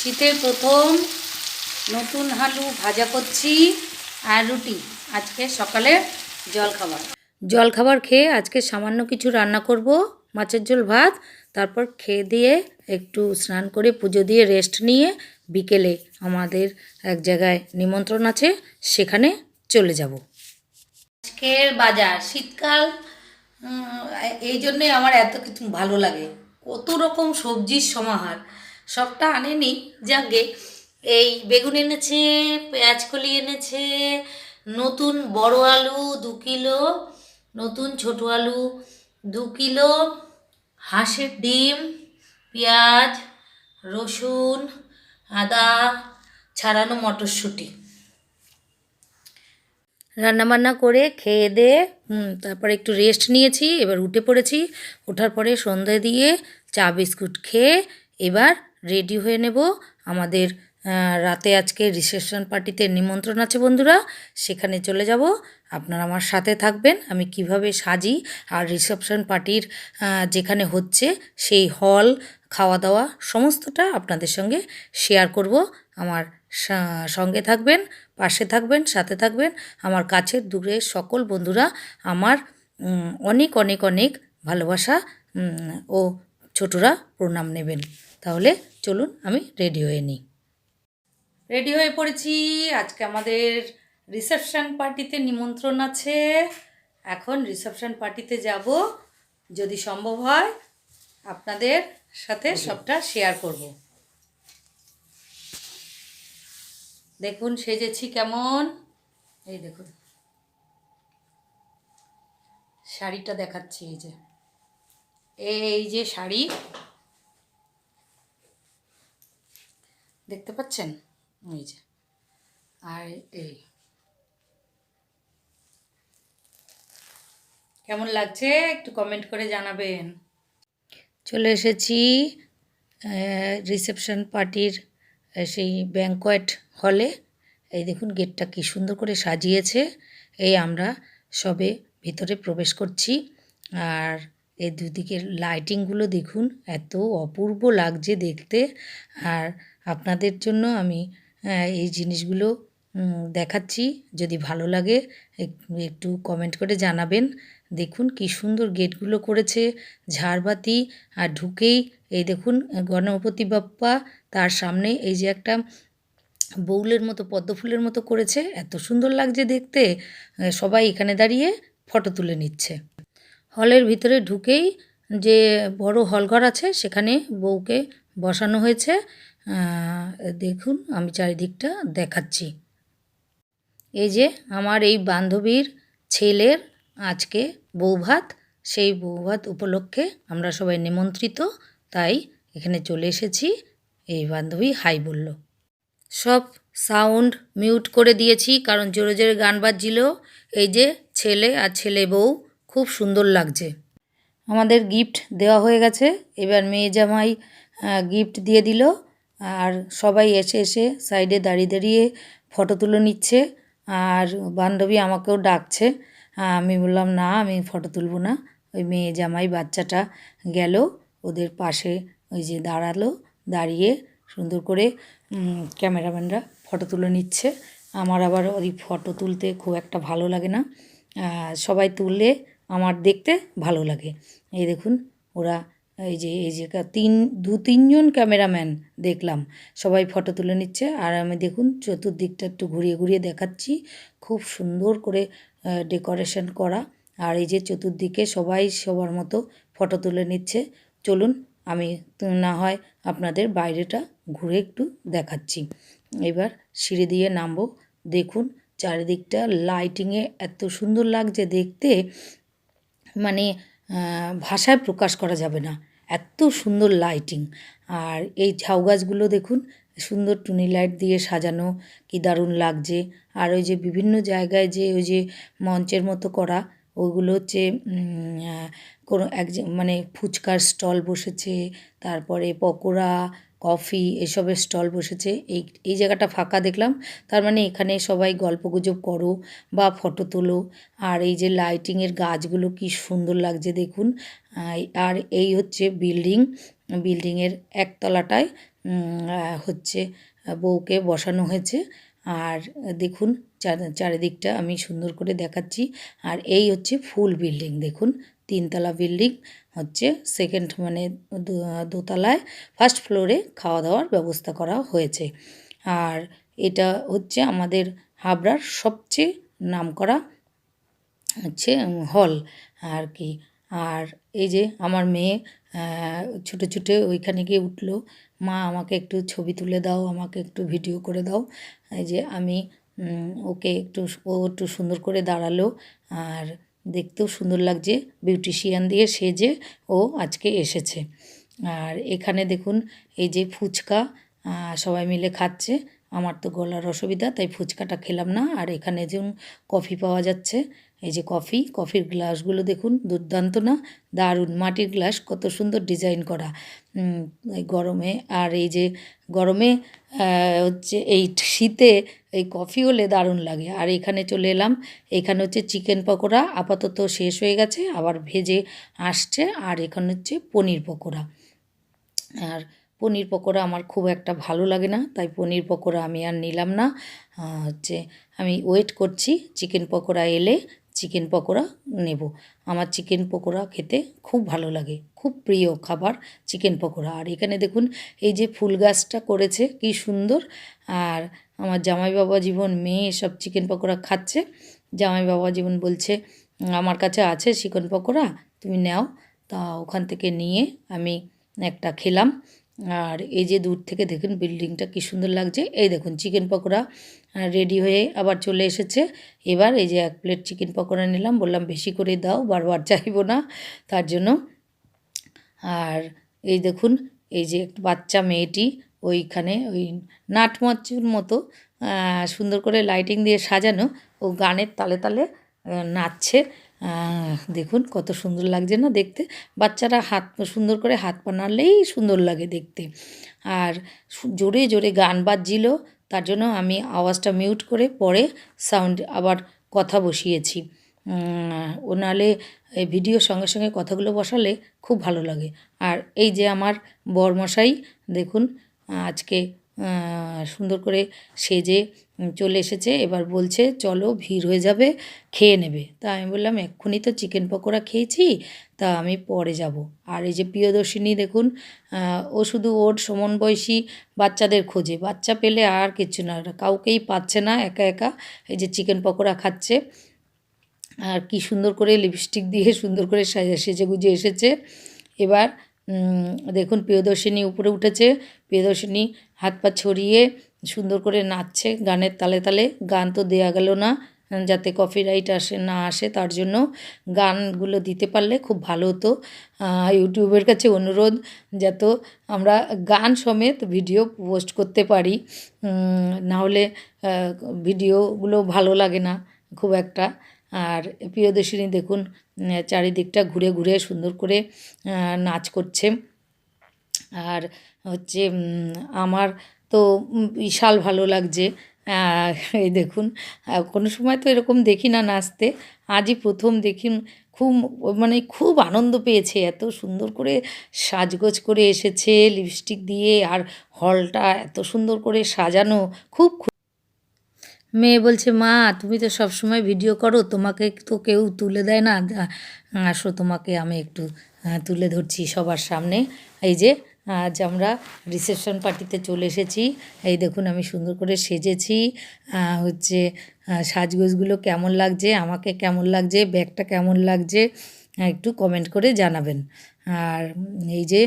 শীতের প্রথম নতুন আলু ভাজা করছি আর রুটি। আজকে সকালে জলখাবার খেয়ে আজকে সামান্য কিছু রান্না করব, মাছের ঝোল ভাত। তারপর খেয়ে দিয়ে একটু স্নান করে পুজো দিয়ে রেস্ট নিয়ে বিকেলে আমাদের এক জায়গায় নিমন্ত্রণ আছে, সেখানে চলে যাব। আজকের বাজার শীতকাল, এই জন্যে আমার এত কিছু ভালো লাগে। কত রকম সবজির সমাহার, সবটা আনেনি যাকে। এই বেগুন এনেছে, পেঁয়াজকলি এনেছে, নতুন বড় আলু 2 কিলো, নতুন ছোট আলু 2 কিলো, হাঁসের ডিম, পেঁয়াজ, রসুন, আদা ছাড়ানো মটরশুঁটি। রান্নাবান্না করে খেয়ে দিয়ে তারপরে একটু রেস্ট নিয়েছি, এবার উঠে পড়েছি। ওঠার পরে সন্ধে দিয়ে চা বিস্কুট খেয়ে এবার রেডি হয়ে নেব। আমাদের রাতে আজকে রিসেপশন পার্টিতে নিমন্ত্রণ আছে বন্ধুরা, সেখানে চলে যাব। আপনারা আমার সাথে থাকবেন, আমি কিভাবে সাজি আর রিসেপশন পার্টির যেখানে হচ্ছে সেই হল, খাওয়া দাওয়া সমস্তটা আপনাদের সঙ্গে শেয়ার করব। আমার সঙ্গে থাকবেন, পাশে থাকবেন, সাথে থাকবেন। আমার কাছের দূরের সকল বন্ধুরা আমার অনেক অনেক অনেক ভালোবাসা ও ছোটরা প্রণাম নেবেন। তাহলে চলুন আমি রেডি হয়ে নিই। রেডি হয়ে পড়েছি। আজকে আমাদের রিসেপশন পার্টিতে নিমন্ত্রণ আছে। এখন রিসেপশন পার্টিতে যাব, যদি সম্ভব হয় আপনাদের সাথে সবটা শেয়ার করব। দেখুন সেজেছি কেমন, এই দেখুন শাড়িটা দেখাচ্ছি। এই যে শাড়ি দেখতে পাচ্ছেন, এই যে। আর এই কেমন লাগছে একটু কমেন্ট করে জানাবেন। চলে এসেছি রিসেপশন পার্টির সেই ব্যাংকোয়েট হলে। এই দেখুন গেটটা কি সুন্দর করে সাজিয়েছে। এই আমরা সবে ভিতরে প্রবেশ করছি। আর এই দুদিকের লাইটিংগুলো দেখুন, এত অপূর্ব লাগছে দেখতে। আর আপনাদের জন্য আমি এই জিনিসগুলো দেখাচ্ছি, যদি ভালো লাগে একটু কমেন্ট করে জানাবেন। দেখুন কি সুন্দর গেটগুলো করেছে, ঝাড়বাতি। আর ঢুকেই এই দেখুন গণপতি বাপ্পা, তার সামনে এই যে একটা বউলের মতো পদ্ম ফুলের মতো করেছে, এত সুন্দর লাগছে দেখতে। সবাই এখানে দাঁড়িয়ে ফটো তুলে নিচ্ছে। হলের ভিতরে ঢুকেই যে বড় হলঘর আছে, সেখানে বউকে বসানো হয়েছে। দেখুন আমি চারিদিকটা দেখাচ্ছি। এই যে আমার এই বান্ধবীর ছেলের আজকে বৌভাত, সেই বৌভাত উপলক্ষে আমরা সবাই নিমন্ত্রিত, তাই এখানে চলে এসেছি। এই বান্ধবী হাই বলল। সব সাউন্ড মিউট করে দিয়েছি, কারণ জোরে জোরে গান বাজছিল। এই যে ছেলে আর ছেলে বউ, খুব সুন্দর লাগছে। আমাদের গিফট দেওয়া হয়ে গেছে, এবার মেয়ে জামাই গিফট দিয়ে দিল। আর সবাই এসে এসে সাইডে দাঁড়িয়ে দাঁড়িয়ে ফটো তুলে নিচ্ছে। আর বান্ধবী আমাকেও ডাকছে, আমি বললাম না, আমি ফটো তুলব না। ওই মেয়ে জামাই বাচ্চাটা গেল ওদের পাশে, ওই যে দাঁড়ালো, দাঁড়িয়ে সুন্দর করে ক্যামেরাম্যানরা ফটো তুলে নিচ্ছে। আমার আবার ওই ফটো তুলতে খুব একটা ভালো লাগে না, সবাই তুললে আমার দেখতে ভালো লাগে। এই দেখুন ওরা এই যে 2-3জন ক্যামেরাম্যান দেখলাম, সবাই ফটো তুলে নিচ্ছে। আর আমি দেখুন চতুর্দিকটা একটু ঘুরিয়ে ঘুরিয়ে দেখাচ্ছি, খুব সুন্দর করে ডেকোরেশন করা। আর এই যে চতুর্দিকে সবাই সবার মতো ফটো তুলে নিচ্ছে। চলুন আমি না হয় আপনাদের বাইরেটা ঘুরে একটু দেখাচ্ছি। এবার সিঁড়ি দিয়ে নামবো। দেখুন চারিদিকটা লাইটিংয়ে এত সুন্দর লাগছে দেখতে, মানে ভাষায় প্রকাশ করা যাবে না, এত সুন্দর লাইটিং। আর এই ঝাউ গাছগুলো দেখুন, সুন্দর টুনি লাইট দিয়ে সাজানো, কি দারুণ লাগছে। আর ওই যে বিভিন্ন জায়গায় যে ওই যে মঞ্চের মতো করা, ওইগুলো হচ্ছে কোনো মানে ফুচকার স্টল বসেছে, তারপরে পকোড়া, কফি এসবের স্টল বসেছে। এই জায়গাটা ফাঁকা দেখলাম, তার মানে এখানে সবাই গল্পগুজব করো বা ফটো তোলো। আর এই যে লাইটিংয়ের গাছগুলো কি সুন্দর লাগছে দেখুন। আর এই হচ্ছে বিল্ডিংয়ের একতলাটায় হচ্ছে বউকে বসানো হয়েছে। আর দেখুন চারিদিকটা আমি সুন্দর করে দেখাচ্ছি। আর এই হচ্ছে ফুল বিল্ডিং, দেখুন 3তলা বিল্ডিং হচ্ছে, সেকেন্ড মানে দোতলায় ফার্স্ট ফ্লোরে খাওয়া দাওয়ার ব্যবস্থা করা হয়েছে। আর এটা হচ্ছে আমাদের হাবড়ার সবচেয়ে নামকরা হচ্ছে হল আর কি। আর এই যে আমার মেয়ে ছুটে ছুটে ওইখানে গিয়ে উঠলো, মা আমাকে একটু ছবি তুলে দাও, আমাকে একটু ভিডিও করে দাও। এই যে আমি ওকে ও একটু সুন্দর করে দাঁড়ালো। আর দেখতেও সুন্দর লাগছে, বিউটিশিয়ান দিয়ে সেজে ও আজকে এসেছে। আর এখানে দেখুন এই যে ফুচকা সবাই মিলে খাচ্ছে। আমার তো গলার অসুবিধা, তাই ফুচকাটা খেলাম না। আর এখানে যেমন কফি পাওয়া যাচ্ছে, এই যে কফির গ্লাসগুলো দেখুন, দুর্দান্ত না? দারুণ, মাটির গ্লাস, কত সুন্দর ডিজাইন করা। এই গরমে, আর এই যে গরমে হচ্ছে এই শীতে এই কফি হলে দারুণ লাগে। আর এখানে চলে এলাম, এখানে হচ্ছে চিকেন পকোড়া আপাতত শেষ হয়ে গেছে, আবার ভেজে আসছে। আর এখানে হচ্ছে পনির পকোড়া। আর পনির পকোড়া আমার খুব একটা ভালো লাগে না, তাই পনির পকোড়া আমি আর নিলাম না। হচ্ছে আমি ওয়েট করছি চিকেন পকোড়া এলে চিকেন পকোড়া নেব। আমার চিকেন পকোড়া খেতে খুব ভালো লাগে, খুব প্রিয় খাবার চিকেন পকোড়া। আর এখানে দেখুন এই যে ফুল গাছটা করেছে কি সুন্দর। আর আমার জামাই বাবা জীবন মেয়ে সব চিকেন পকোড়া খাচ্ছে। জামাই বাবা জীবন বলছে আমার কাছে আছে চিকেন পকোড়া, তুমি নাও। তা ওখান থেকে নিয়ে আমি একটা খেলাম। আর এই যে দূর থেকে দেখুন বিল্ডিংটা কি সুন্দর লাগছে। এই দেখুন চিকেন পকোড়া রেডি হয়ে আবার চলে এসেছে। এবার এই যে 1 প্লেট চিকেন পকোড়া নিলাম, বললাম বেশি করে দাও, বারবার চাইবো না তার জন্য। আর এই দেখুন এই যে বাচ্চা মেয়েটি ওইখানে ওই নাটমঞ্চের মতো সুন্দর করে লাইটিং দিয়ে সাজানো, ও গানের তালে তালে নাচছে। দেখুন কত সুন্দর লাগছে না দেখতে। বাচ্চারা সুন্দর করে হাত পা নাড়লেই সুন্দর লাগে দেখতে। আর জোরে জোরে গান বাজছিল, তার জন্য আমি আওয়াজটা মিউট করে পরে সাউন্ড আবার কথা বসিয়েছি। ও নাহলে এই ভিডিওর সঙ্গে সঙ্গে কথাগুলো বসালে খুব ভালো লাগে। আর এই যে আমার বরমশাই দেখুন আজকে সুন্দর করে সেজে চলে এসেছে। এবার বলছে চলো ভিড় হয়ে যাবে, খেয়ে নেবে। তা আমি বললাম এক্ষুনি তো চিকেন পকোড়া খেয়েছি, তা আমি পরে যাব। আর এই যে প্রিয়দর্শিনী দেখুন, ও শুধু ওর সমান বয়সী বাচ্চাদের খোঁজে, বাচ্চা পেলে আর কিচ্ছু না, কাউকেই পাচ্ছে না, একা একা এই যে চিকেন পকোড়া খাচ্ছে। আর কি সুন্দর করে লিপস্টিক দিয়ে সুন্দর করে সেজে গুজে এসেছে। এবার দেখুন প্রিয়দর্শিনী উপরে উঠেছে, প্রিয়দর্শিনী হাত পা ছড়িয়ে সুন্দর করে নাচছে গানের তালে তালে। গান তো দেয়া গেল না, যাতে কপিরাইট না আসে, তার জন্য গানগুলো দিতে পারলে খুব ভালো হতো। ইউটিউবের কাছে অনুরোধ যাতে আমরা গান সমেত ভিডিও পোস্ট করতে পারি, নাহলে ভিডিওগুলো ভালো লাগে না খুব একটা। আর প্রিয়দর্শিনী দেখুন চারিদিকটা ঘুরে ঘুরে সুন্দর করে নাচ করছে। আর হচ্ছে আমার তো বিশাল ভালো লাগছে। এই দেখুন কোনো সময় তো এরকম দেখি না নাচতে, আজই প্রথম দেখি। খুব মানে খুব আনন্দ পেয়েছে, এত সুন্দর করে সাজগোজ করে এসেছে লিপস্টিক দিয়ে। আর হলটা এত সুন্দর করে সাজানো, খুব মেয়ে বলছে মা তুমি তো সব সময় ভিডিও করো, তোমাকে তো কেউ তুলে দেয় না, আসো তোমাকে আমি একটু তুলে ধরছি সবার সামনে। এই যে আজ আমরা রিসেপশন পার্টিতে চলে এসেছি। এই দেখুন আমি সুন্দর করে সেজেছি। হচ্ছে সাজগোজগুলো কেমন লাগছে, আমাকে কেমন লাগছে, ব্যাগটা কেমন লাগছে একটু কমেন্ট করে জানাবেন। আর এই যে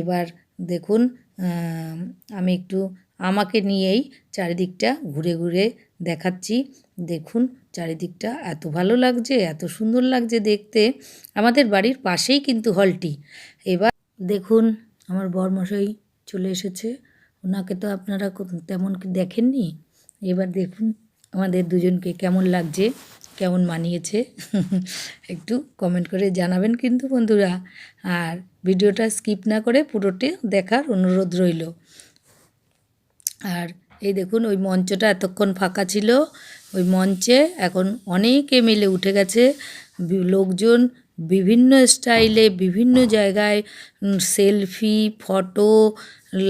এবার দেখুন আমি একটু আমাকে নিয়েই চারিদিকটা ঘুরে ঘুরে দেখাচ্ছি। দেখুন চারিদিকটা এত ভালো লাগছে, এত সুন্দর লাগছে দেখতে। আমাদের বাড়ির পাশেই কিন্তু হলটি। এবার দেখুন আমার বরমশাই চলে এসেছে, ওনাকে তো আপনারা তেমন দেখেননি। এবার দেখুন আমাদের দুজনকে কেমন লাগছে, কেমন মানিয়েছে একটু কমেন্ট করে জানাবেন কিন্তু বন্ধুরা। আর ভিডিওটা স্কিপ না করে পুরোটি দেখার অনুরোধ রইল। আর এই দেখুন ওই মঞ্চটা এতক্ষণ ফাঁকা ছিল, ওই মঞ্চে এখন অনেকে মিলে উঠে গেছে। লোকজন বিভিন্ন স্টাইলে বিভিন্ন জায়গায় সেলফি, ফটো,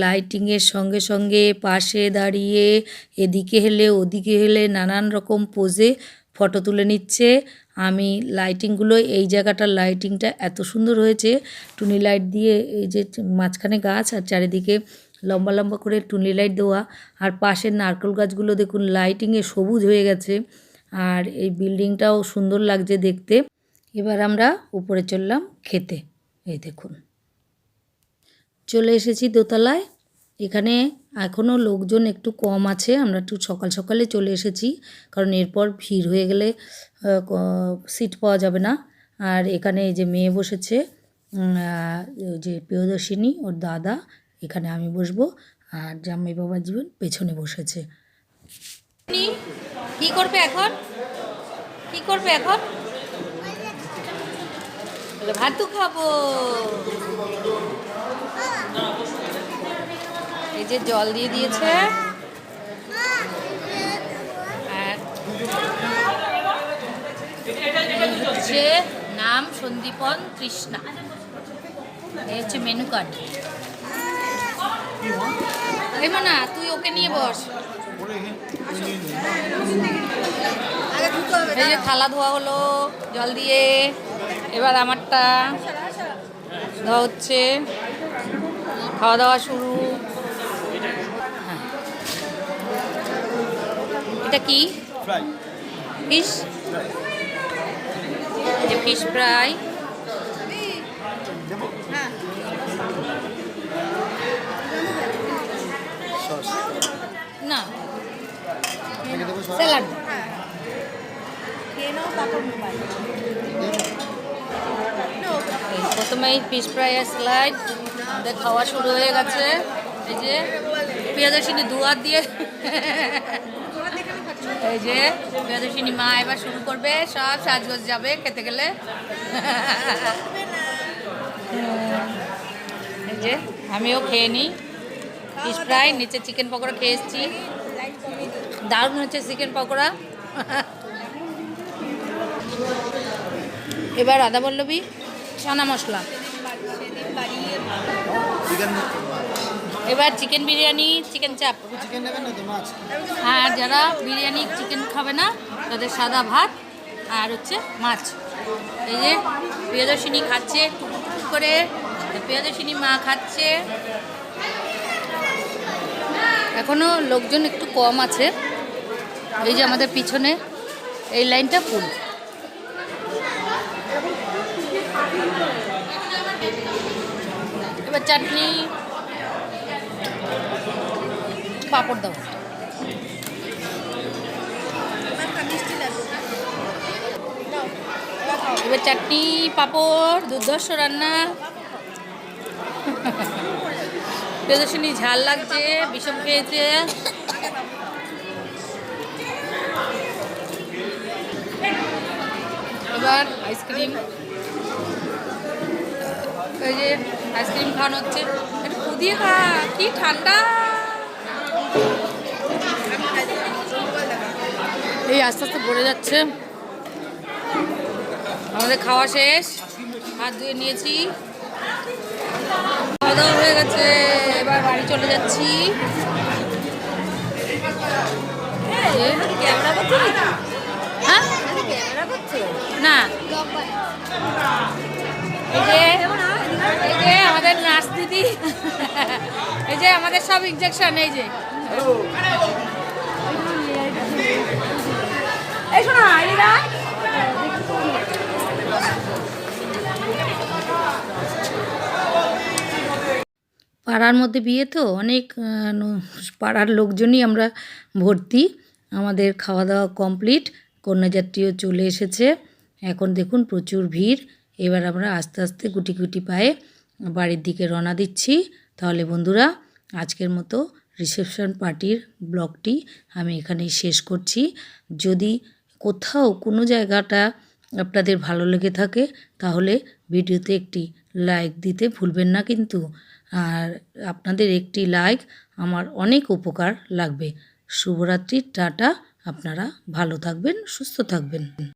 লাইটিংয়ের সঙ্গে সঙ্গে পাশে দাঁড়িয়ে এদিকে হেলে ওদিকে হেলে নানান রকম পোজে ফটো তুলে নিচ্ছে। আমি লাইটিংগুলো, এই জায়গাটার লাইটিংটা এত সুন্দর হয়েছে, টুনি লাইট দিয়ে, এই যে মাঝখানে গাছ আর চারিদিকে লম্বা লম্বা করে টুনি লাইট দেওয়া, আর পাশের নারকেল গাছগুলো দেখুন লাইটিংয়ে সবুজ হয়ে গেছে, আর এই বিল্ডিংটাও সুন্দর লাগছে দেখতে। এবার আমরা উপরে চললাম খেতে। এই দেখুন চলে এসেছি দোতলায়। এখানে এখনও লোকজন একটু কম আছে, আমরা একটু সকাল সকালে চলে এসেছি, কারণ এরপর ভিড় হয়ে গেলে সিট পাওয়া যাবে না। আর এখানে এই যে মেয়ে বসেছে, ওই যে প্রিয়দর্শিনী ওর দাদা, এখানে আমি বসবো, আর জামাই বাবা জীবন পেছনে বসেছে। কি করবে এখন? কি করবে এখন? ভাত খাবো। এই যে জল দিয়ে দিয়েছে, আর হচ্ছে নাম সন্দীপন তৃষ্ণা, এই হচ্ছে মেনু কার্ড। এমন না, তুই ওকে নিয়ে বস। এই যে থালা ধোয়া হলো জল দিয়ে, এবার আমারটা ধোয়া হচ্ছে, খাওয়া দাওয়া শুরু। হ্যাঁ, এটা কি? ফিশ, যে ফিশ ফ্রাই। না, স্যালাড। প্রথমেই ফিশ ফ্রাই আর স্যালাড আমাদের খাওয়া শুরু হয়ে গেছে। এই যে প্রিয়দর্শিনী দুয়ার দিয়ে, এই যে প্রিয়দর্শিনী মা এবার শুরু করবে, সব সাজগোজ যাবে খেতে গেলে। এই যে আমিও খেয়ে নিই ফিশ ফ্রাই, নিচে চিকেন পকোড়া খেয়ে এসেছি, দারুণ হচ্ছে চিকেন পকোড়া। এবার আদা বল্লবী চানা মশলা, এবার চিকেন বিরিয়ানি, চিকেন চাপ। আর যারা বিরিয়ানি চিকেন খাবে না তাদের সাদা ভাত আর হচ্ছে মাছ। এই যে প্রিয়দর্শিনী খাচ্ছে টুক করে, প্রিয়দর্শিনী মা খাচ্ছে। এখনও লোকজন একটু কম আছে। এই যে আমাদের পিছনে এই লাইনটা ফুল। এবার চাটনি, পাঁপড় দাও। এবার চাটনি, পাঁপড়, দুর্ধর্ষ রান্না। প্রিয়দর্শিনী ঝাল লাগছে, বিষম খেয়েছে। এবার আইসক্রিম, এই যে আইসক্রিম খাওয়ানো হচ্ছে, একটু কুদিয়ে খা, কি ঠান্ডা। এই আস্তে আস্তে ভরে যাচ্ছে। আমাদের খাওয়া শেষ, হাত ধুয়ে নিয়েছি, খাওয়া দাওয়া হয়ে গেছে, এবার বাড়ি চলে যাচ্ছি। হ্যাঁ না, এই যে আমাদের নার্স দিদি, এই যে আমাদের সব ইনজেকশন, এই যে পাড়ার মধ্যে বিয়ে তো অনেক পাড়ার লোকজনই আমরা ভর্তি। আমাদের খাওয়া দাওয়া কমপ্লিট, কন্যাযাত্রীও চলে এসেছে। এখন দেখুন প্রচুর ভিড়। এবার আমরা আস্তে আস্তে গুটি গুটি পায়ে বাড়ির দিকে রওনা দিচ্ছি। তাহলে বন্ধুরা, আজকের মতো রিসেপশন পার্টির ব্লগটি আমি এখানেই শেষ করছি। যদি কোথাও কোনো জায়গাটা আপনাদের ভালো লেগে থাকে তাহলে ভিডিওতে একটি লাইক দিতে ভুলবেন না কিন্তু। আর আপনাদের একটি লাইক আমার অনেক উপকার লাগবে। শুভরাত্রি, টাটা। আপনারা ভালো থাকবেন, সুস্থ থাকবেন।